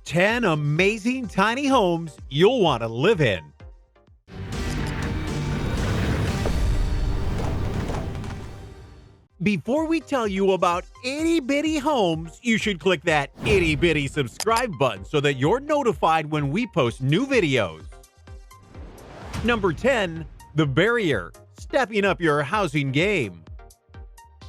10 amazing tiny homes you'll want to live in. Before we tell you about itty-bitty homes, you should click that itty-bitty subscribe button so that you're notified when we post new videos. Number 10. The Barrier. Stepping up your housing game.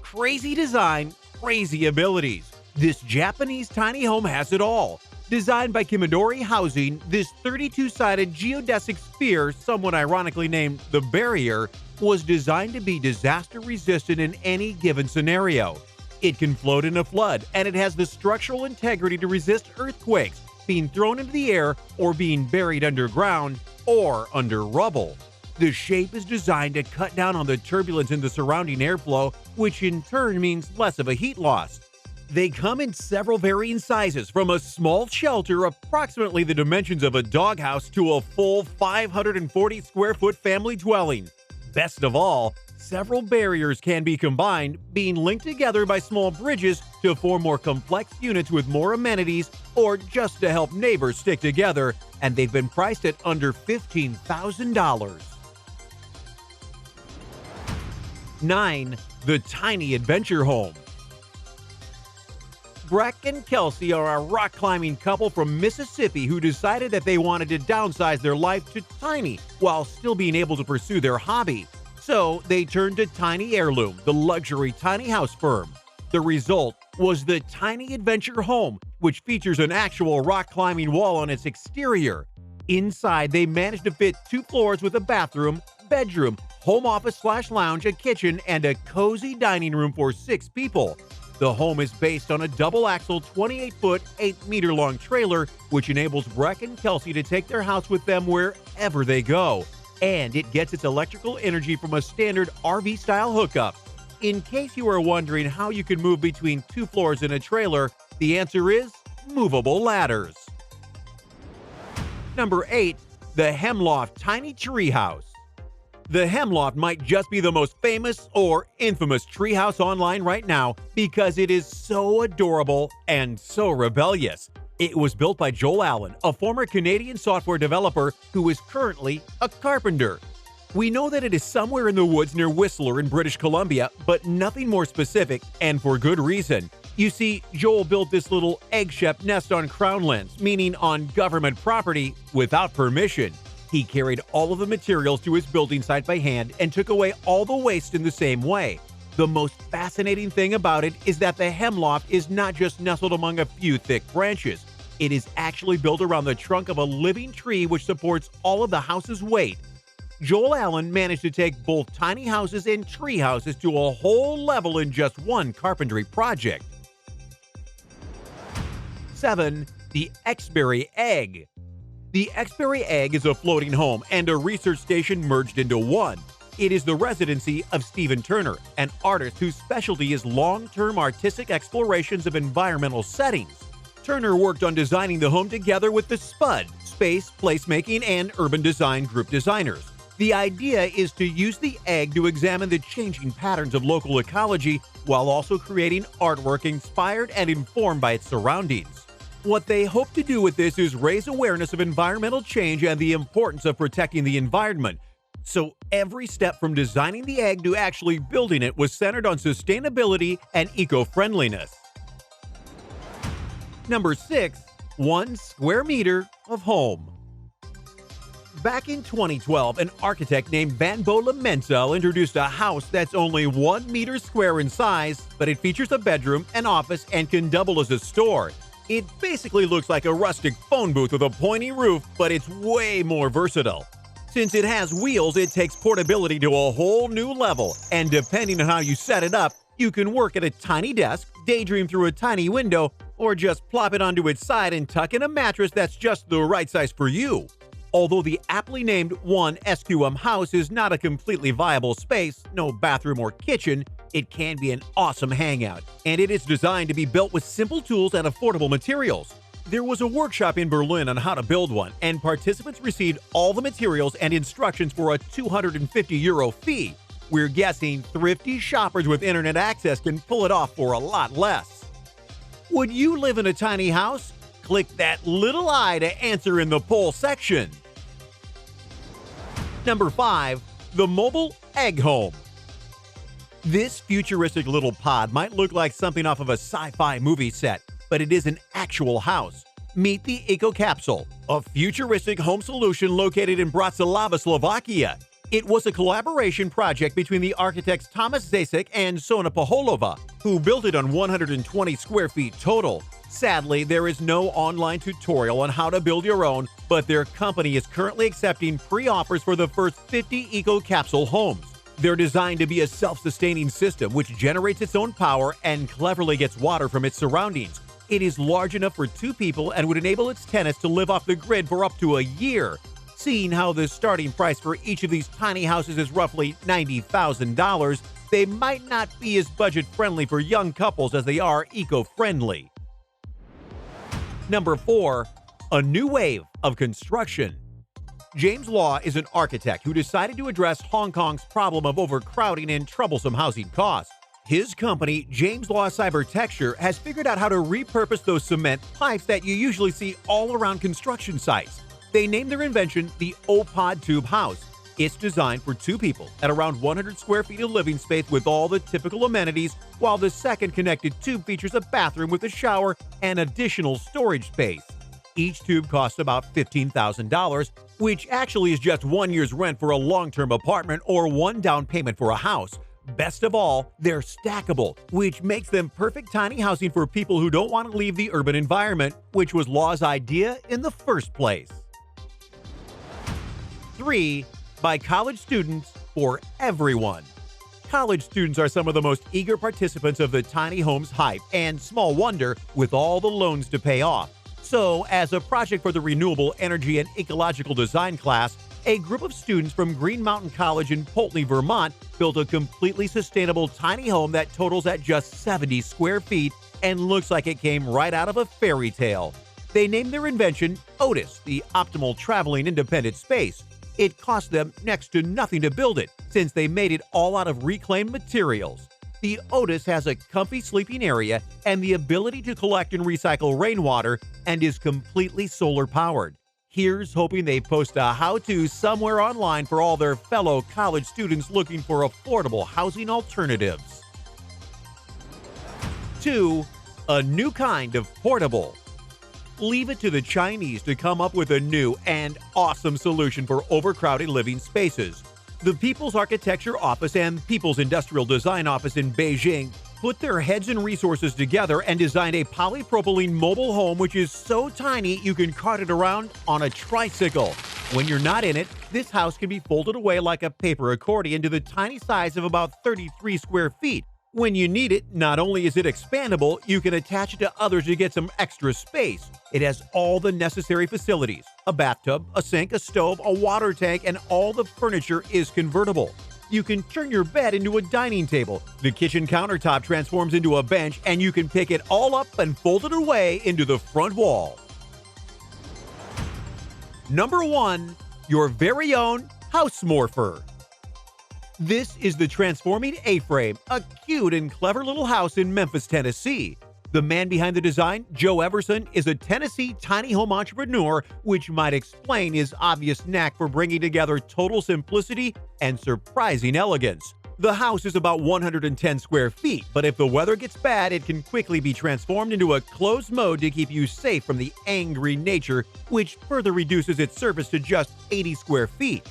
Crazy design, crazy abilities. This Japanese tiny home has it all. Designed by Kimidori Housing, this 32-sided geodesic sphere, somewhat ironically named the Barrier, was designed to be disaster-resistant in any given scenario. It can float in a flood, and it has the structural integrity to resist earthquakes, being thrown into the air, or being buried underground, or under rubble. The shape is designed to cut down on the turbulence in the surrounding airflow, which in turn means less of a heat loss. They come in several varying sizes, from a small shelter approximately the dimensions of a doghouse to a full 540 square foot family dwelling. Best of all, several barriers can be combined, being linked together by small bridges to form more complex units with more amenities, or just to help neighbors stick together, and they've been priced at under $15,000. 9. The Tiny Adventure Home. Breck and Kelsey are a rock-climbing couple from Mississippi who decided that they wanted to downsize their life to tiny while still being able to pursue their hobby. So they turned to Tiny Heirloom, the luxury tiny house firm. The result was the Tiny Adventure Home, which features an actual rock-climbing wall on its exterior. Inside, they managed to fit 2 floors with a bathroom, bedroom, home office/lounge, a kitchen, and a cozy dining room for 6 people. The home is based on a double-axle 28-foot, 8-meter-long trailer, which enables Breck and Kelsey to take their house with them wherever they go. And it gets its electrical energy from a standard RV-style hookup. In case you are wondering how you can move between 2 floors in a trailer, the answer is movable ladders. Number 8. The Hemlock Tiny Treehouse. The Hemlock might just be the most famous or infamous treehouse online right now because it is so adorable and so rebellious. It was built by Joel Allen, a former Canadian software developer who is currently a carpenter. We know that it is somewhere in the woods near Whistler in British Columbia, but nothing more specific, and for good reason. You see, Joel built this little egg-shaped nest on crown lands, meaning on government property, without permission. He carried all of the materials to his building site by hand and took away all the waste in the same way. The most fascinating thing about it is that the hemlock is not just nestled among a few thick branches. It is actually built around the trunk of a living tree which supports all of the house's weight. Joel Allen managed to take both tiny houses and tree houses to a whole level in just one carpentry project. 7. The Exberry Egg. The Exberry Egg is a floating home and a research station merged into one. It is the residency of Stephen Turner, an artist whose specialty is long-term artistic explorations of environmental settings. Turner worked on designing the home together with the SPUD, Space, Placemaking, and Urban Design group designers. The idea is to use the egg to examine the changing patterns of local ecology while also creating artwork inspired and informed by its surroundings. What they hope to do with this is raise awareness of environmental change and the importance of protecting the environment. So every step from designing the egg to actually building it was centered on sustainability and eco-friendliness. Number 6. 1 square meter of home. Back in 2012, an architect named Van Bolementel introduced a house that's only 1 meter square in size, but it features a bedroom, an office, and can double as a store. It basically looks like a rustic phone booth with a pointy roof, but it's way more versatile. Since it has wheels, it takes portability to a whole new level, and depending on how you set it up, you can work at a tiny desk, daydream through a tiny window, or just plop it onto its side and tuck in a mattress that's just the right size for you. Although the aptly named 1 SQM house is not a completely viable space, no bathroom or kitchen, it can be an awesome hangout, and it is designed to be built with simple tools and affordable materials. There was a workshop in Berlin on how to build one, and participants received all the materials and instructions for a €250 fee. We're guessing thrifty shoppers with internet access can pull it off for a lot less. Would you live in a tiny house? Click that little I to answer in the poll section. Number 5. The Mobile Egg Home. This futuristic little pod might look like something off of a sci-fi movie set, but it is an actual house. Meet the Ecocapsule, a futuristic home solution located in Bratislava, Slovakia. It was a collaboration project between the architects Tomas Zacek and Sona Pohlova, who built it on 120 square feet total. Sadly, there is no online tutorial on how to build your own, but their company is currently accepting pre-offers for the first 50 Ecocapsule homes. They're designed to be a self-sustaining system which generates its own power and cleverly gets water from its surroundings. It is large enough for 2 people and would enable its tenants to live off the grid for up to a year. Seeing how the starting price for each of these tiny houses is roughly $90,000, they might not be as budget-friendly for young couples as they are eco-friendly. Number 4. A new wave of construction. James Law is an architect who decided to address Hong Kong's problem of overcrowding and troublesome housing costs. His company, James Law Architecture, has figured out how to repurpose those cement pipes that you usually see all around construction sites. They named their invention the O-Pod Tube House. It's designed for 2 people at around 100 square feet of living space with all the typical amenities, while the second connected tube features a bathroom with a shower and additional storage space. Each tube costs about $15,000, which actually is just 1 year's rent for a long-term apartment or 1 down payment for a house. Best of all, they're stackable, which makes them perfect tiny housing for people who don't want to leave the urban environment, which was Law's idea in the first place. 3. By college students for everyone. College students are some of the most eager participants of the tiny homes hype, and small wonder with all the loans to pay off. So, as a project for the Renewable Energy and Ecological Design class, a group of students from Green Mountain College in Pohlova, Vermont, built a completely sustainable tiny home that totals at just 70 square feet and looks like it came right out of a fairy tale. They named their invention Otis, the Optimal Traveling Independent Space. It cost them next to nothing to build it, since they made it all out of reclaimed materials. The Otis has a comfy sleeping area and the ability to collect and recycle rainwater and is completely solar-powered. Here's hoping they post a how-to somewhere online for all their fellow college students looking for affordable housing alternatives. 2. A new kind of portable. Leave it to the Chinese to come up with a new and awesome solution for overcrowded living spaces. The People's Architecture Office and People's Industrial Design Office in Beijing put their heads and resources together and designed a polypropylene mobile home which is so tiny you can cart it around on a tricycle. When you're not in it, this house can be folded away like a paper accordion to the tiny size of about 33 square feet. When you need it, not only is it expandable, you can attach it to others to get some extra space. It has all the necessary facilities: a bathtub, a sink, a stove, a water tank, and all the furniture is convertible. You can turn your bed into a dining table. The kitchen countertop transforms into a bench, and you can pick it all up and fold it away into the front wall. Number 1. Your very own house morpher. This is the Transforming A-Frame, a cute and clever little house in Memphis, Tennessee. The man behind the design, Joe Everson, is a Tennessee tiny home entrepreneur, which might explain his obvious knack for bringing together total simplicity and surprising elegance. The house is about 110 square feet, but if the weather gets bad, it can quickly be transformed into a closed mode to keep you safe from the angry nature, which further reduces its surface to just 80 square feet.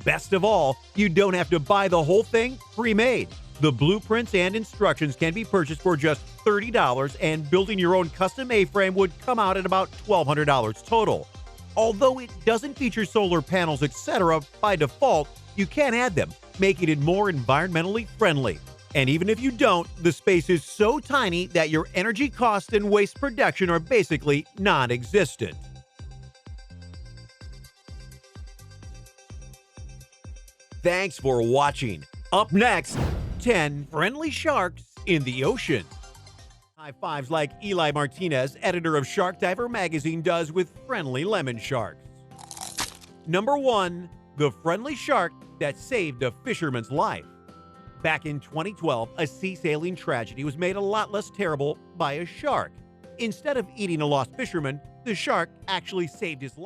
Best of all, you don't have to buy the whole thing pre-made. The blueprints and instructions can be purchased for just $30, and building your own custom A-frame would come out at about $1,200 total. Although it doesn't feature solar panels, etc., by default, you can add them, making it more environmentally friendly. And even if you don't, the space is so tiny that your energy costs and waste production are basically non-existent. Thanks for watching. Up next, 10 friendly sharks in the ocean. High fives like Eli Martinez, editor of Shark Diver magazine, does with friendly lemon sharks. Number 1. The friendly shark that saved a fisherman's life. Back in 2012, a sea sailing tragedy was made a lot less terrible by a shark. Instead of eating a lost fisherman, the shark actually saved his life.